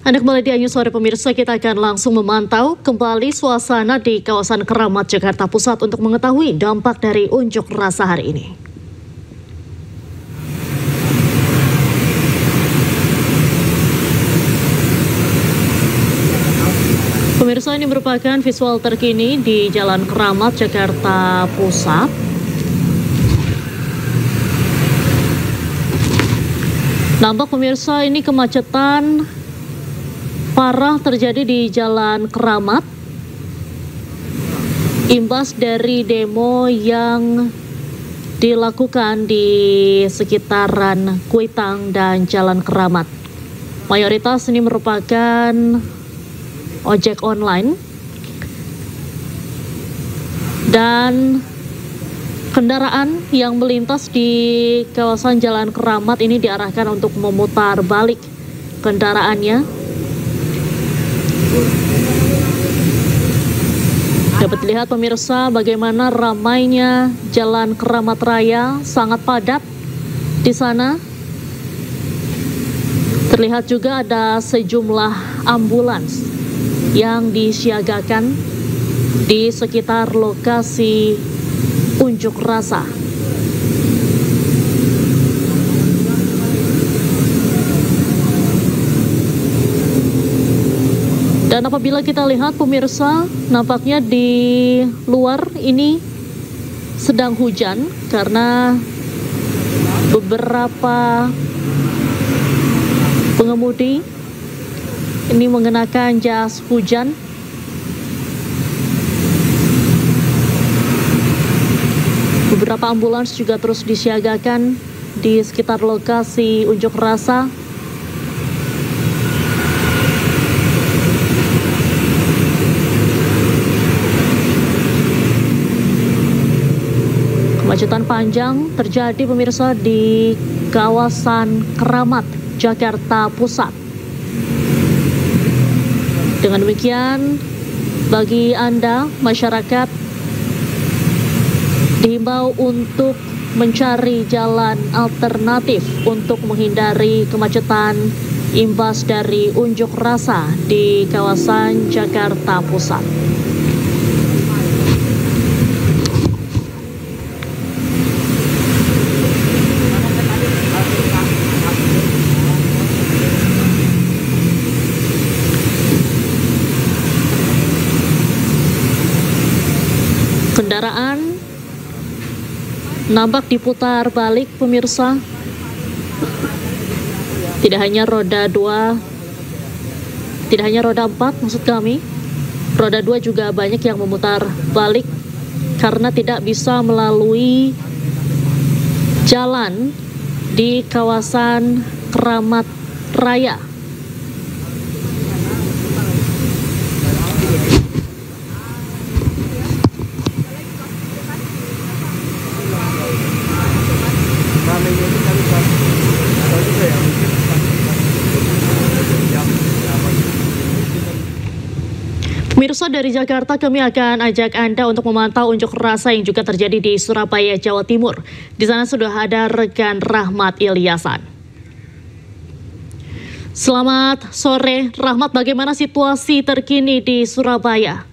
Anda kembali di Anyu Sore pemirsa, kita akan langsung memantau kembali suasana di kawasan Keramat, Jakarta Pusat untuk mengetahui dampak dari unjuk rasa hari ini. Pemirsa, ini merupakan visual terkini di Jalan Keramat, Jakarta Pusat. Nampak pemirsa, ini kemacetan parah terjadi di Jalan Keramat, imbas dari demo yang dilakukan di sekitaran Kuitang dan Jalan Keramat. Mayoritas ini merupakan ojek online dan kendaraan yang melintas di kawasan Jalan Keramat ini diarahkan untuk memutar balik kendaraannya. Dapat dilihat pemirsa bagaimana ramainya Jalan Keramat Raya, sangat padat di sana. Terlihat juga ada sejumlah ambulans yang disiagakan di sekitar lokasi unjuk rasa. Dan apabila kita lihat pemirsa, nampaknya di luar ini sedang hujan karena beberapa pengemudi ini mengenakan jas hujan. Beberapa ambulans juga terus disiagakan di sekitar lokasi unjuk rasa. Kemacetan panjang terjadi pemirsa di kawasan Keramat, Jakarta Pusat. Dengan demikian, bagi Anda masyarakat dihimbau untuk mencari jalan alternatif untuk menghindari kemacetan imbas dari unjuk rasa di kawasan Jakarta Pusat. Kendaraan nampak diputar balik pemirsa. Tidak hanya roda 4 maksud kami. Roda 2 juga banyak yang memutar balik karena tidak bisa melalui jalan di kawasan Keramat Raya. Pemirsa, dari Jakarta kami akan ajak Anda untuk memantau unjuk rasa yang juga terjadi di Surabaya, Jawa Timur. Di sana sudah ada rekan Rahmat Ilyasan. Selamat sore Rahmat, bagaimana situasi terkini di Surabaya?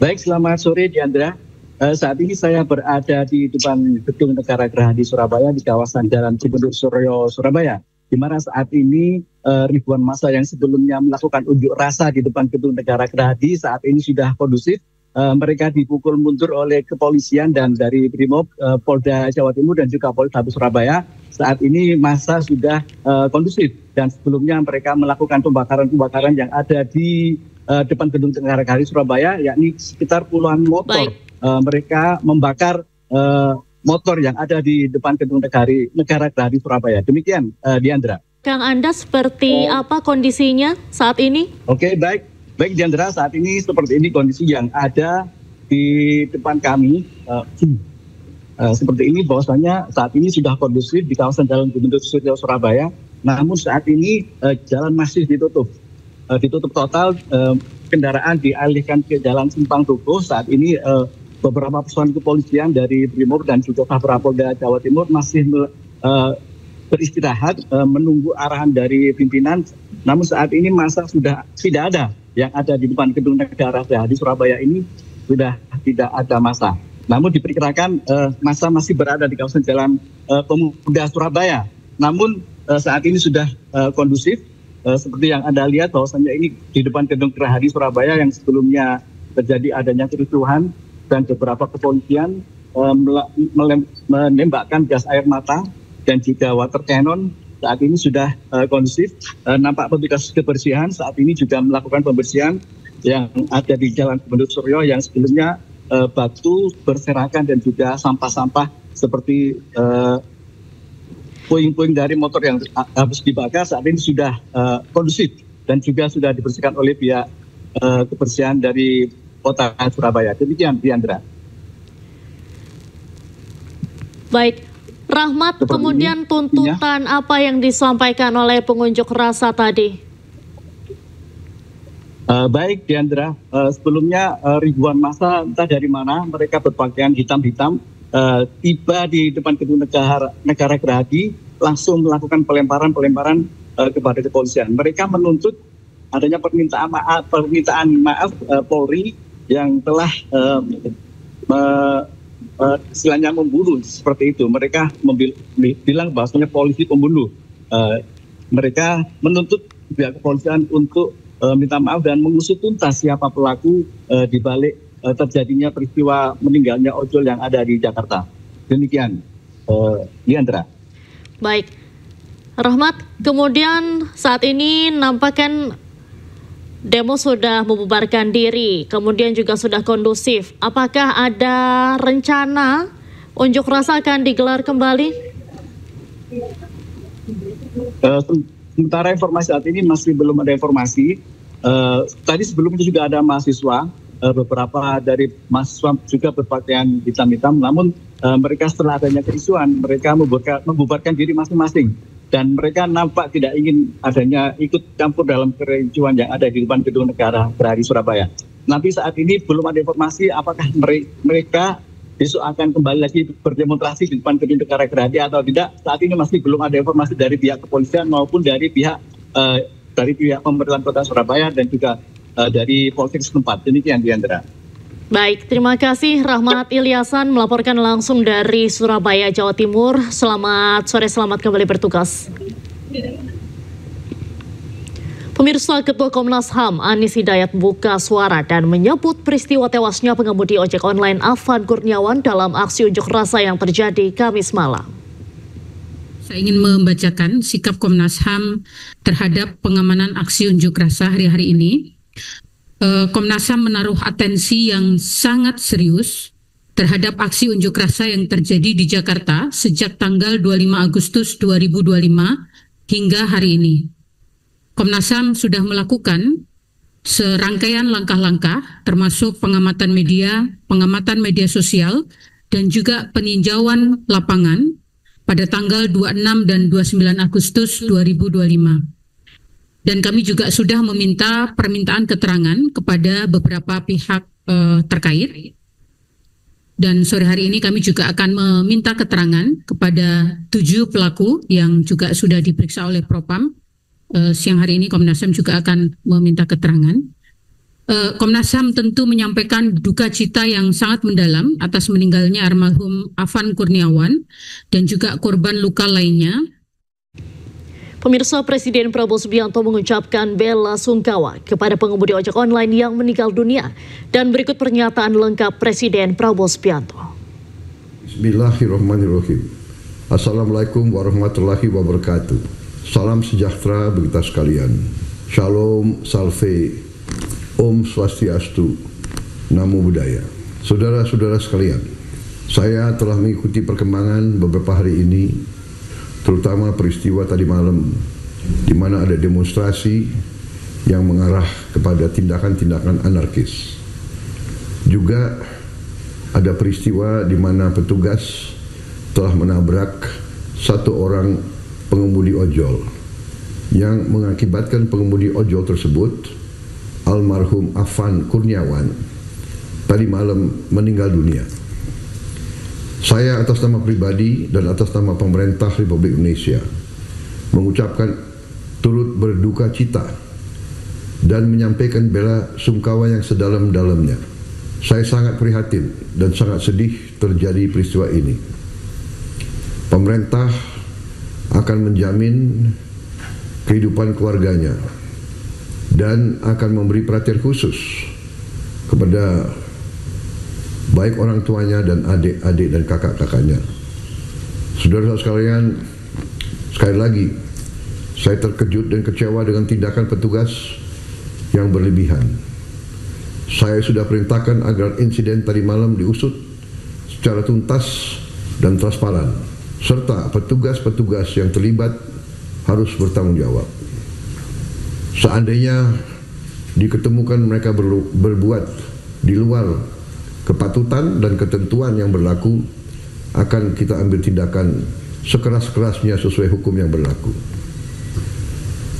Baik, selamat sore Diandra. Saat ini saya berada di depan Gedung Negara Geraha di Surabaya, di kawasan Jalan Cibenduk Suryo, Surabaya, di mana saat ini ribuan massa yang sebelumnya melakukan unjuk rasa di depan Gedung Negara Gerahadi saat ini sudah kondusif. Mereka dipukul mundur oleh kepolisian dan dari Brimob, Polda Jawa Timur dan juga Polrestabes Surabaya. Saat ini massa sudah kondusif dan sebelumnya mereka melakukan pembakaran-pembakaran yang ada di depan Gedung Negara Gerahadi Surabaya, yakni sekitar puluhan motor. Mereka membakar motor yang ada di depan Gedung Negara Gerahadi Surabaya. Demikian, Diandra. Kang, Anda seperti apa kondisinya saat ini? Oke, baik Diandra, saat ini seperti ini kondisi yang ada di depan kami. Seperti ini, bahwasanya saat ini sudah kondusif di kawasan Jalan Cibenduk Suryo, Surabaya. Namun saat ini jalan masih ditutup total. Kendaraan dialihkan ke Jalan Simpang Tugu. Saat ini beberapa personel kepolisian dari Brimob dan juga Polda Jawa Timur masih beristirahat menunggu arahan dari pimpinan. Namun saat ini masa sudah tidak ada yang ada di depan gedung negara di Surabaya ini, sudah tidak ada masa. Namun diperkirakan masa masih berada di kawasan Jalan Pemuda Surabaya. Namun saat ini sudah kondusif, seperti yang Anda lihat bahwasanya ini di depan gedung Gerahadi Surabaya yang sebelumnya terjadi adanya kericuhan dan beberapa kepolisian menembakkan gas air mata dan juga water cannon. Saat ini sudah kondusif. Nampak petugas kebersihan saat ini juga melakukan pembersihan yang ada di Jalan Gubernur Suryo yang sebelumnya batu berserakan dan juga sampah-sampah seperti puing-puing dari motor yang habis dibakar saat ini sudah kondusif dan juga sudah dibersihkan oleh pihak kebersihan dari Kota Surabaya. Demikian, Diandra. Baik. Rahmat, kemudian tuntutan apa yang disampaikan oleh pengunjuk rasa tadi? Baik, Diandra. Sebelumnya ribuan massa entah dari mana, mereka berpakaian hitam-hitam, tiba di depan gedung negara Gerahadi, langsung melakukan pelemparan kepada kepolisian. Mereka menuntut adanya permintaan maaf Polri yang telah istilahnya membunuh seperti itu. Mereka bilang bahwasanya polisi pembunuh. Mereka menuntut pihak kepolisian untuk minta maaf dan mengusut tuntas siapa pelaku di balik terjadinya peristiwa meninggalnya ojol yang ada di Jakarta. Demikian, Diandra. Baik, Rahmat. Kemudian saat ini nampaknya demo sudah membubarkan diri, kemudian juga sudah kondusif. Apakah ada rencana unjuk rasa akan digelar kembali? Sementara informasi saat ini masih belum ada informasi. Tadi sebelumnya juga ada mahasiswa, beberapa dari mahasiswa juga berpakaian hitam-hitam. Namun mereka setelah adanya keisuan, mereka membubarkan diri masing-masing. Dan mereka nampak tidak ingin adanya ikut campur dalam kericuhan yang ada di depan gedung negara Gerahadi Surabaya. Nanti saat ini belum ada informasi apakah mereka besok akan kembali lagi berdemonstrasi di depan gedung negara Gerahadi atau tidak. Saat ini masih belum ada informasi dari pihak kepolisian maupun dari pihak pemerintahan Kota Surabaya dan juga dari Polsek setempat. Demikian, Diandra. Baik, terima kasih Rahmat Ilyasan melaporkan langsung dari Surabaya, Jawa Timur. Selamat sore, selamat kembali bertugas. Pemirsa, Ketua Komnas HAM Anies Hidayat buka suara dan menyebut peristiwa tewasnya pengemudi ojek online Afan Kurniawan dalam aksi unjuk rasa yang terjadi Kamis malam. Saya ingin membacakan sikap Komnas HAM terhadap pengamanan aksi unjuk rasa hari-hari ini. Komnas HAM menaruh atensi yang sangat serius terhadap aksi unjuk rasa yang terjadi di Jakarta sejak tanggal 25 Agustus 2025 hingga hari ini. Komnas HAM sudah melakukan serangkaian langkah-langkah termasuk pengamatan media sosial, dan juga peninjauan lapangan pada tanggal 26 dan 29 Agustus 2025. Dan kami juga sudah meminta permintaan keterangan kepada beberapa pihak terkait. Dan sore hari ini kami juga akan meminta keterangan kepada 7 pelaku yang juga sudah diperiksa oleh Propam. Siang hari ini Komnas HAM juga akan meminta keterangan. Komnas HAM tentu menyampaikan duka cita yang sangat mendalam atas meninggalnya almarhum Afan Kurniawan dan juga korban luka lainnya. Pemirsa, Presiden Prabowo Subianto mengucapkan bela sungkawa kepada pengemudi ojek online yang meninggal dunia. Dan berikut pernyataan lengkap Presiden Prabowo Subianto. Bismillahirrahmanirrahim. Assalamualaikum warahmatullahi wabarakatuh. Salam sejahtera bagi kita sekalian. Shalom, salve, Om Swastiastu, Namo Buddhaya. Saudara-saudara sekalian, saya telah mengikuti perkembangan beberapa hari ini, terutama peristiwa tadi malam di mana ada demonstrasi yang mengarah kepada tindakan-tindakan anarkis. Juga ada peristiwa di mana petugas telah menabrak satu orang pengemudi ojol yang mengakibatkan pengemudi ojol tersebut, almarhum Afan Kurniawan, tadi malam meninggal dunia. Saya atas nama pribadi dan atas nama pemerintah Republik Indonesia mengucapkan turut berduka cita dan menyampaikan bela sungkawa yang sedalam-dalamnya. Saya sangat prihatin dan sangat sedih terjadi peristiwa ini. Pemerintah akan menjamin kehidupan keluarganya dan akan memberi perhatian khusus kepada baik orang tuanya dan adik-adik dan kakak-kakaknya. Saudara-saudara sekalian, sekali lagi saya terkejut dan kecewa dengan tindakan petugas yang berlebihan. Saya sudah perintahkan agar insiden tadi malam diusut secara tuntas dan transparan, serta petugas-petugas yang terlibat harus bertanggung jawab. Seandainya diketemukan mereka berbuat di luar kepatutan dan ketentuan yang berlaku, akan kita ambil tindakan sekeras-kerasnya sesuai hukum yang berlaku.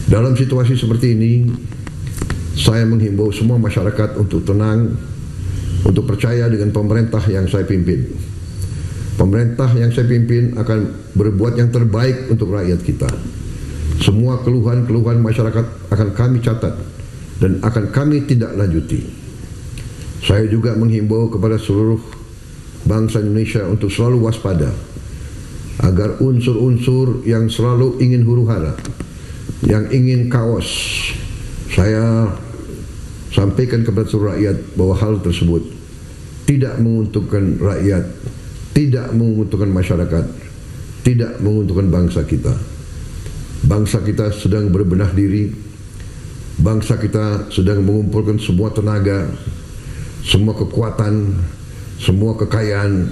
Dalam situasi seperti ini, saya menghimbau semua masyarakat untuk tenang, untuk percaya dengan pemerintah yang saya pimpin. Pemerintah yang saya pimpin akan berbuat yang terbaik untuk rakyat kita. Semua keluhan-keluhan masyarakat akan kami catat dan akan kami tindak lanjuti. Saya juga menghimbau kepada seluruh bangsa Indonesia untuk selalu waspada agar unsur-unsur yang selalu ingin huru-hara, yang ingin kaos, saya sampaikan kepada seluruh rakyat bahwa hal tersebut tidak menguntungkan rakyat, tidak menguntungkan masyarakat, tidak menguntungkan bangsa kita. Bangsa kita sedang berbenah diri, bangsa kita sedang mengumpulkan semua tenaga, semua kekuatan, semua kekayaan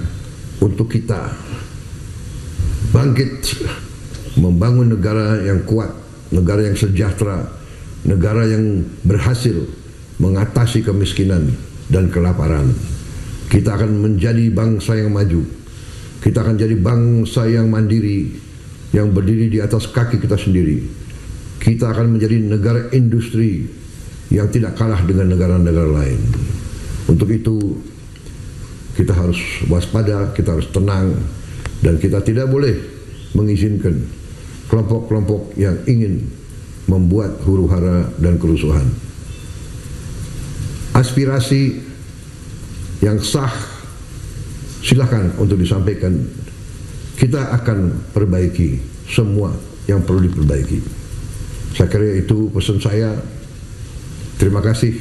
untuk kita bangkit membangun negara yang kuat, negara yang sejahtera, negara yang berhasil mengatasi kemiskinan dan kelaparan. Kita akan menjadi bangsa yang maju. Kita akan jadi bangsa yang mandiri, yang berdiri di atas kaki kita sendiri. Kita akan menjadi negara industri yang tidak kalah dengan negara-negara lain. Untuk itu kita harus waspada, kita harus tenang, dan kita tidak boleh mengizinkan kelompok-kelompok yang ingin membuat huru-hara dan kerusuhan. Aspirasi yang sah silakan untuk disampaikan. Kita akan perbaiki semua yang perlu diperbaiki. Saya kira itu pesan saya. Terima kasih.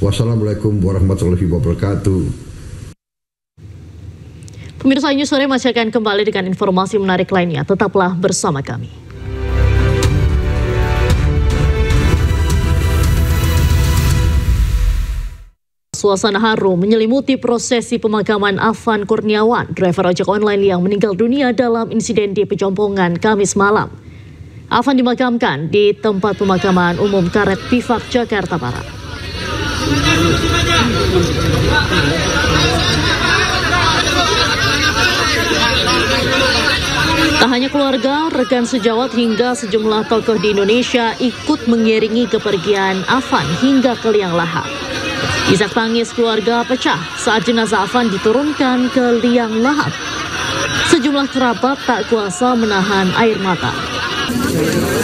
Wassalamualaikum warahmatullahi wabarakatuh. Pemirsa News Sore masih akan kembali dengan informasi menarik lainnya. Tetaplah bersama kami. Suasana haru menyelimuti prosesi pemakaman Afan Kurniawan, driver ojek online yang meninggal dunia dalam insiden di Pejompongan Kamis malam. Afan dimakamkan di tempat pemakaman umum Karet Bifak, Jakarta Barat. Tak hanya keluarga, rekan sejawat hingga sejumlah tokoh di Indonesia ikut mengiringi kepergian Afan hingga ke liang lahat. Isak tangis keluarga pecah saat jenazah Afan diturunkan ke liang lahat. Sejumlah kerabat tak kuasa menahan air mata.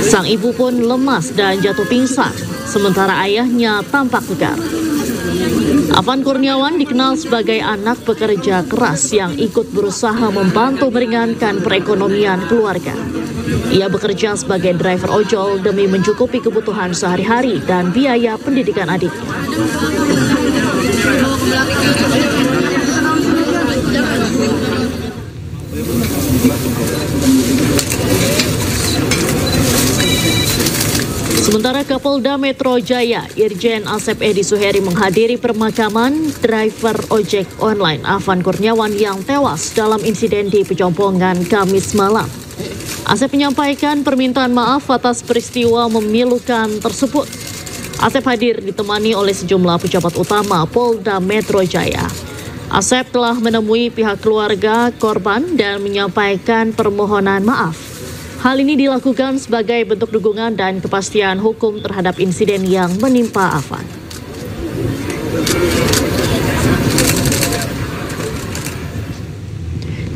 Sang ibu pun lemas dan jatuh pingsan, sementara ayahnya tampak tegar. Afan Kurniawan dikenal sebagai anak pekerja keras yang ikut berusaha membantu meringankan perekonomian keluarga. Ia bekerja sebagai driver ojol demi mencukupi kebutuhan sehari-hari dan biaya pendidikan adiknya. Sementara Kapolda Metro Jaya, Irjen Asep Edi Suheri menghadiri pemakaman driver ojek online Afan Kurniawan yang tewas dalam insiden di Pejompongan Kamis malam. Asep menyampaikan permintaan maaf atas peristiwa memilukan tersebut. Asep hadir ditemani oleh sejumlah pejabat utama Polda Metro Jaya. Asep telah menemui pihak keluarga korban dan menyampaikan permohonan maaf. Hal ini dilakukan sebagai bentuk dukungan dan kepastian hukum terhadap insiden yang menimpa Afan.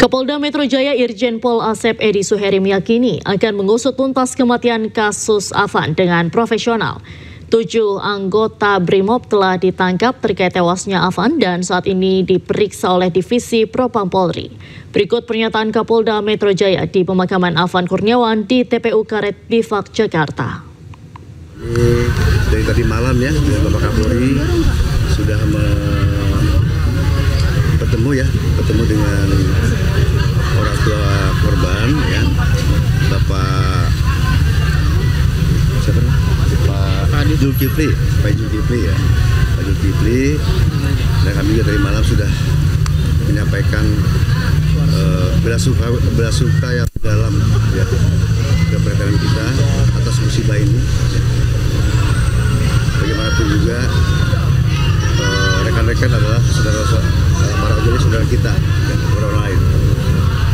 Kapolda Metro Jaya Irjen Pol Asep Edi Suheri meyakini akan mengusut tuntas kematian kasus Afan dengan profesional. 7 anggota BRIMOB telah ditangkap terkait tewasnya Afan dan saat ini diperiksa oleh Divisi Propam Polri. Berikut pernyataan Kapolda Metro Jaya di pemakaman Afan Kurniawan di TPU Karet Bifak, Jakarta. Dari tadi malam ya, Bapak Kapolri sudah bertemu dengan orang tua korban ya, Bapak Zulkifli ya, Pak Zulkifli, dan kami juga dari malam sudah menyampaikan bela sungkawa yang dalam ya, keberatan kita atas musibah ini. Bagaimanapun juga rekan-rekan adalah para ojol saudara kita dan orang lain,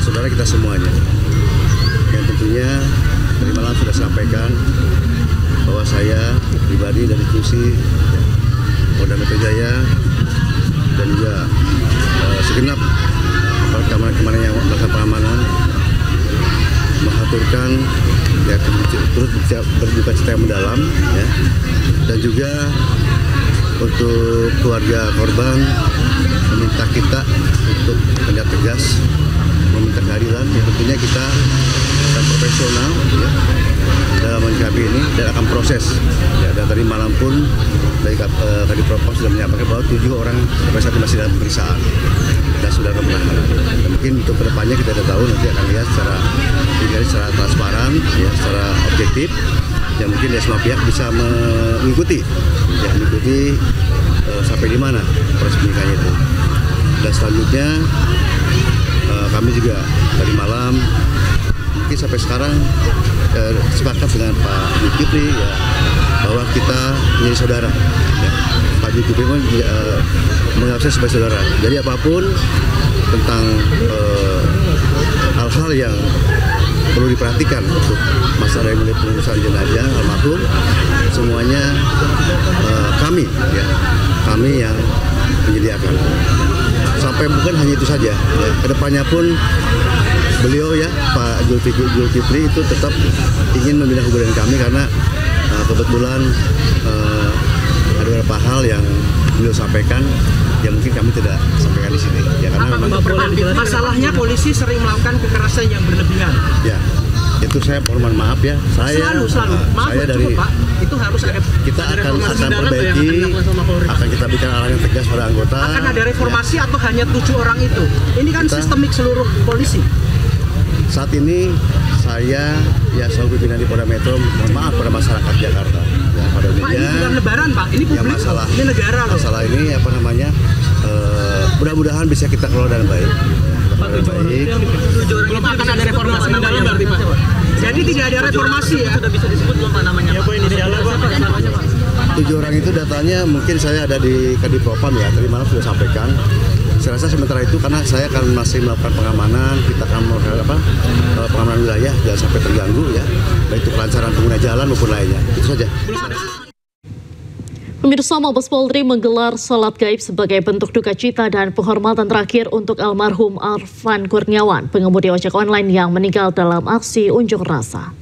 saudara kita semuanya. Yang tentunya dari malam sudah sampaikan bahwa saya pribadi dari institusi Polda Metro Jaya dan juga segenap aparat keamanan yang melakukan pengamanan mengaturkan ya, terus berduka cita yang mendalam ya, dan juga untuk keluarga korban meminta kita untuk tindak tegas, meminta keadilan. Ya, tentunya kita akan profesional ya, dalam menyikapi ini dan akan proses. Ya, dan tadi malam pun dari Kadipropam sudah menyampaikan bahwa 7 orang sampai saat ini masih dalam pemeriksaan dan sudah penahanan. Dan mungkin untuk kedepannya kita tidak tahu, nanti akan lihat secara transparan, ya, secara objektif. Ya mungkin ya semua pihak bisa mengikuti sampai di mana proses penyidikannya itu. Dan selanjutnya kami juga tadi malam mungkin sampai sekarang sepakat dengan Pak Zulkifli ya, bahwa kita menjadi saudara. Ya. Pak Zulkifli pun menganggap saya sebagai saudara. Jadi apapun tentang hal-hal yang perlu diperhatikan untuk masalah yang mulai pengurusan jenazah almarhum, semuanya kami yang menyediakan. Sampai bukan hanya itu saja, ya, kedepannya pun beliau ya Pak Zulkifli itu tetap ingin membina hubungan kami karena kebetulan ada beberapa hal yang beliau sampaikan yang mungkin kami tidak sampaikan di sini. Ya, karena masalahnya polisi sering melakukan kekerasan yang berlebihan. Ya, itu saya mohon maaf ya. Selalu. Maaf, saya dari cukup, Pak. Itu harus ada. Kita akan perbaiki, akan kita berikan arahan yang tegas pada anggota. Akan ada reformasi ya. Atau hanya 7 orang itu? Ini kan sistemik seluruh polisi. Saat ini saya ya selalu pimpinan di Polda Metro, mohon maaf pada masyarakat Jakarta. Ya, pada Pak, ini bukan lebaran, Pak. Ini publik. Ya, ini negara loh. Masalah ini apa namanya? Mudah-mudahan bisa kita kelola dengan baik. Belum akan ada reformasi mendalam berarti, Pak. Jadi tidak ada reformasi ya. Sudah bisa disebut belum Pak namanya? Ya, Pak, ini siapa Pak? 7 orang itu datanya mungkin saya ada di Kadipropam ya. Tadi malam sudah sampaikan. Saya rasa sementara itu karena saya akan masih melakukan pengamanan, kita akan melakukan pengamanan wilayah jangan sampai terganggu ya, baik itu kelancaran pengguna jalan maupun lainnya. Itu saja. Pemirsa, Mabes Polri menggelar salat gaib sebagai bentuk duka cita dan penghormatan terakhir untuk almarhum Afan Kurniawan, pengemudi ojek online yang meninggal dalam aksi unjuk rasa.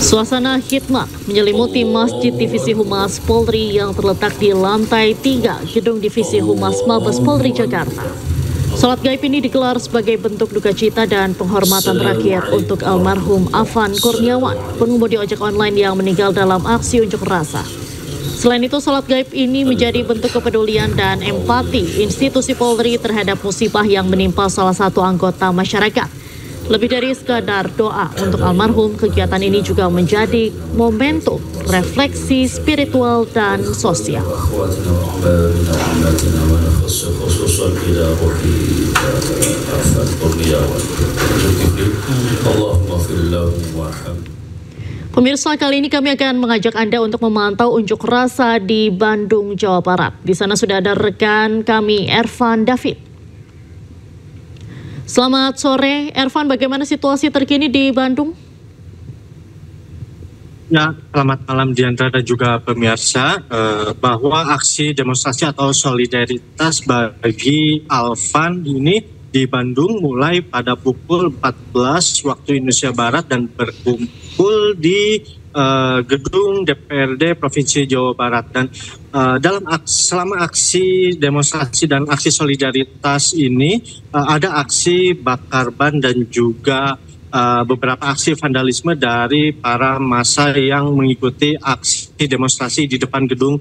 Suasana khidmat menyelimuti Masjid Divisi Humas Polri yang terletak di lantai 3 Gedung Divisi Humas Mabes Polri Jakarta. Salat gaib ini digelar sebagai bentuk duka cita dan penghormatan terakhir untuk almarhum Afan Kurniawan, pengemudi ojek online yang meninggal dalam aksi unjuk rasa. Selain itu, salat gaib ini menjadi bentuk kepedulian dan empati institusi Polri terhadap musibah yang menimpa salah satu anggota masyarakat. Lebih dari sekadar doa untuk almarhum, kegiatan ini juga menjadi momentum refleksi spiritual dan sosial. Pemirsa, kali ini kami akan mengajak Anda untuk memantau unjuk rasa di Bandung, Jawa Barat. Di sana sudah ada rekan kami, Ervan David. Selamat sore, Ervan. Bagaimana situasi terkini di Bandung? Ya, selamat malam Diandra dan juga pemirsa, bahwa aksi demonstrasi atau solidaritas bagi Alfan ini di Bandung mulai pada pukul 14 waktu Indonesia Barat dan berkumpul di gedung DPRD Provinsi Jawa Barat. Dan selama aksi demonstrasi dan aksi solidaritas ini ada aksi bakar ban dan juga beberapa aksi vandalisme dari para massa yang mengikuti aksi demonstrasi di depan gedung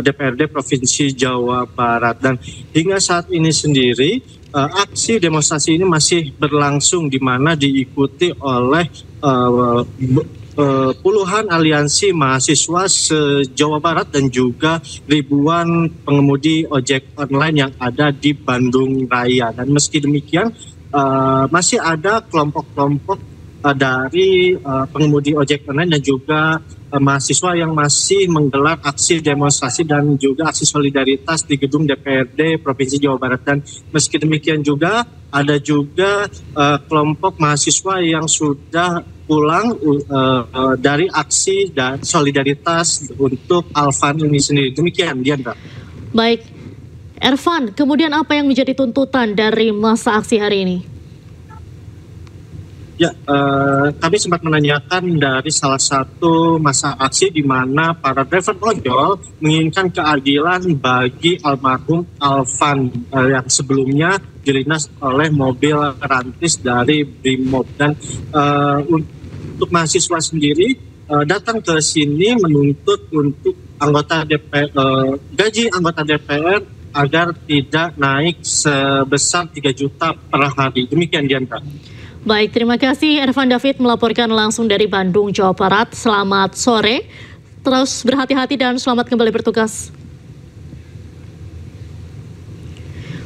DPRD Provinsi Jawa Barat. Dan hingga saat ini sendiri aksi demonstrasi ini masih berlangsung, di mana diikuti oleh puluhan aliansi mahasiswa se-Jawa Barat dan juga ribuan pengemudi ojek online yang ada di Bandung Raya. Dan meski demikian masih ada kelompok-kelompok dari pengemudi ojek online dan juga mahasiswa yang masih menggelar aksi demonstrasi dan juga aksi solidaritas di gedung DPRD Provinsi Jawa Barat. Dan meski demikian juga ada juga kelompok mahasiswa yang sudah pulang dari aksi dan solidaritas untuk Alfan ini sendiri. Demikian, Diandra. Baik, Ervan, kemudian apa yang menjadi tuntutan dari masa aksi hari ini? Ya, kami sempat menanyakan dari salah satu masa aksi di mana para driver ojol menginginkan keadilan bagi almarhum Alfan yang sebelumnya dilindas oleh mobil rantis dari Brimob. Dan untuk mahasiswa sendiri datang ke sini menuntut untuk gaji anggota DPR agar tidak naik sebesar 3 juta per hari. Demikian, Diandra. Baik, terima kasih Ervan David melaporkan langsung dari Bandung, Jawa Barat. Selamat sore, terus berhati-hati dan selamat kembali bertugas.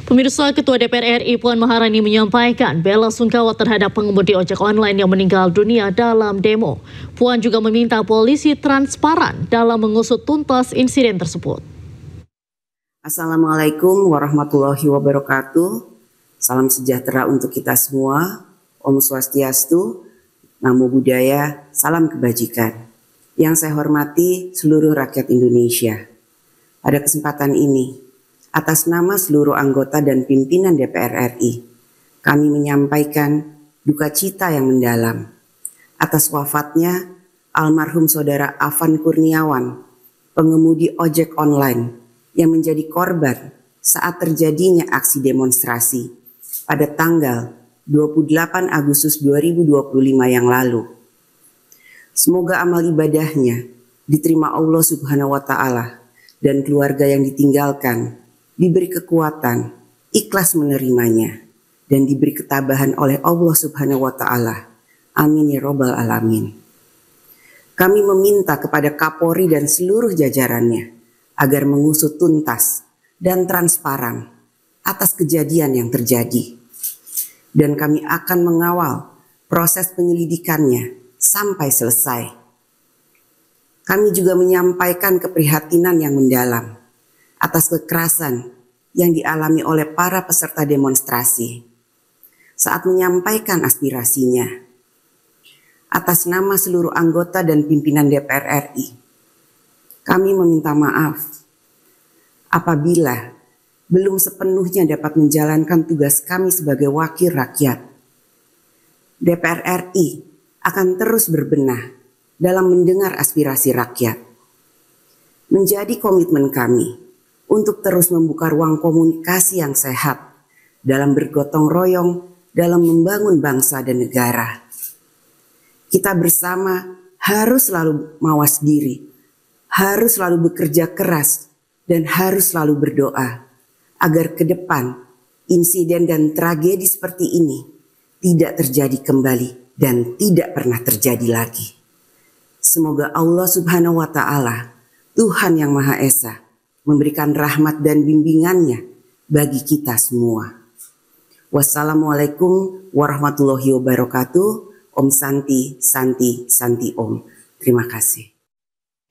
Pemirsa, Ketua DPR RI Puan Maharani menyampaikan bela sungkawa terhadap pengemudi ojek online yang meninggal dunia dalam demo. Puan juga meminta polisi transparan dalam mengusut tuntas insiden tersebut. Assalamualaikum warahmatullahi wabarakatuh. Salam sejahtera untuk kita semua. Om Swastiastu, Namo Buddhaya, salam kebajikan. Yang saya hormati seluruh rakyat Indonesia. Pada kesempatan ini, atas nama seluruh anggota dan pimpinan DPR RI, kami menyampaikan duka cita yang mendalam atas wafatnya almarhum saudara Afan Kurniawan, pengemudi ojek online yang menjadi korban saat terjadinya aksi demonstrasi pada tanggal 28 Agustus 2025 yang lalu. Semoga amal ibadahnya diterima Allah Subhanahu wa Ta'ala dan keluarga yang ditinggalkan diberi kekuatan, ikhlas menerimanya, dan diberi ketabahan oleh Allah Subhanahu wa Ta'ala. Amin ya Rabbal Alamin. Kami meminta kepada Kapolri dan seluruh jajarannya agar mengusut tuntas dan transparan atas kejadian yang terjadi. Dan kami akan mengawal proses penyelidikannya sampai selesai. Kami juga menyampaikan keprihatinan yang mendalam atas kekerasan yang dialami oleh para peserta demonstrasi saat menyampaikan aspirasinya. Atas nama seluruh anggota dan pimpinan DPR RI, kami meminta maaf apabila belum sepenuhnya dapat menjalankan tugas kami sebagai wakil rakyat. DPR RI akan terus berbenah dalam mendengar aspirasi rakyat. Menjadi komitmen kami untuk terus membuka ruang komunikasi yang sehat dalam bergotong royong dalam membangun bangsa dan negara. Kita bersama harus selalu mawas diri, harus selalu bekerja keras, dan harus selalu berdoa agar ke depan insiden dan tragedi seperti ini tidak terjadi kembali dan tidak pernah terjadi lagi. Semoga Allah Subhanahu wa Ta'ala, Tuhan yang Maha Esa, memberikan rahmat dan bimbingannya bagi kita semua. Wassalamualaikum warahmatullahi wabarakatuh. Om Santi, Santi, Santi Om. Terima kasih.